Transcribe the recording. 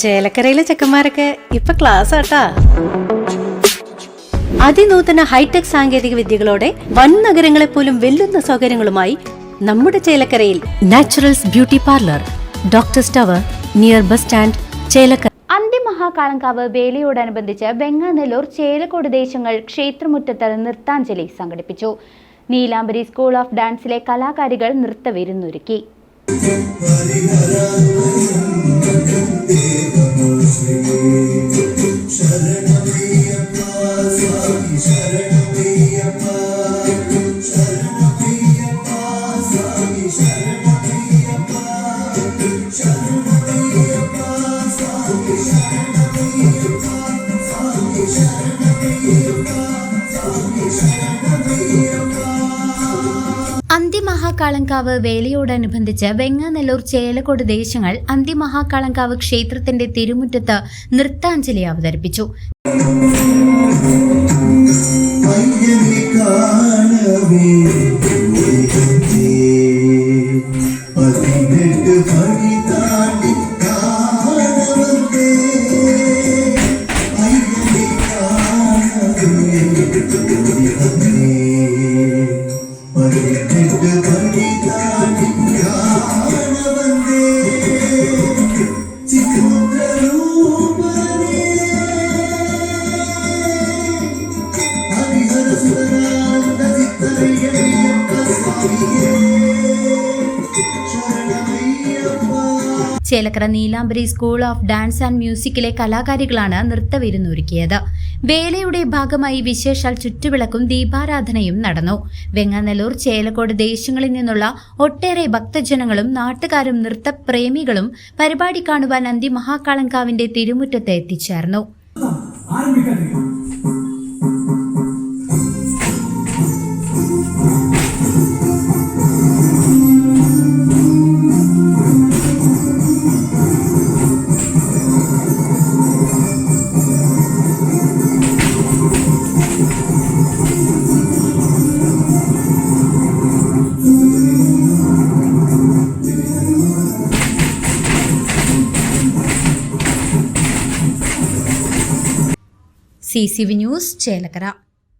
ചേലക്കരയിലെ ചെക്കന്മാരൊക്കെ ഇപ്പൊ ക്ലാസ് ആട്ടാ. അതിനൂതന ഹൈടെക് സാങ്കേതിക വിദ്യകളോടെ വൻ നഗരങ്ങളെ പോലും വെല്ലുന്ന സൗകര്യങ്ങളുമായി നമ്മുടെ ചേലക്കരയിൽ Naturals beauty parlour, doctors tower, near bus stand, Chelakkara. Anthimahakalankavu വേലയോടനുബന്ധിച്ച് വെങ്ങാനല്ലൂർ ചേലക്കോട് ദേശങ്ങൾ ക്ഷേത്രമുറ്റത്ത് നൃത്താഞ്ജലി സംഘടിപ്പിച്ചു. നീലാംബരി സ്കൂൾ ഓഫ് ഡാൻസിലെ കലാകാരികൾ നൃത്തവിരുന്നൊരുക്കി. അന്തിമഹാകാളങ്കാവ് വേലയോടനുബന്ധിച്ച് വെങ്ങാനല്ലൂർ ചേലക്കോട് ദേശങ്ങൾ അന്തിമഹാകാളങ്കാവ് ക്ഷേത്രത്തിന്റെ തിരുമുറ്റത്ത് നൃത്താഞ്ജലി അവതരിപ്പിച്ചു. Chelakkara Neelambari school of dance and മ്യൂസിക്കിലെ കലാകാരികളാണ് നൃത്തവിരുന്നൊരുക്കിയത്. വേലയുടെ ഭാഗമായി വിശേഷാൽ ചുറ്റുവിളക്കും ദീപാരാധനയും നടന്നു. വെങ്ങാനല്ലൂർ ചേലക്കോട് ദേശങ്ങളിൽ നിന്നുള്ള ഒട്ടേറെ ഭക്തജനങ്ങളും നാട്ടുകാരും നൃത്തപ്രേമികളും പരിപാടി കാണുവാൻ അന്തിമഹാകാളങ്കാവിന്റെ തിരുമുറ്റത്ത് എത്തിച്ചേർന്നു. CCV news Chelakkara.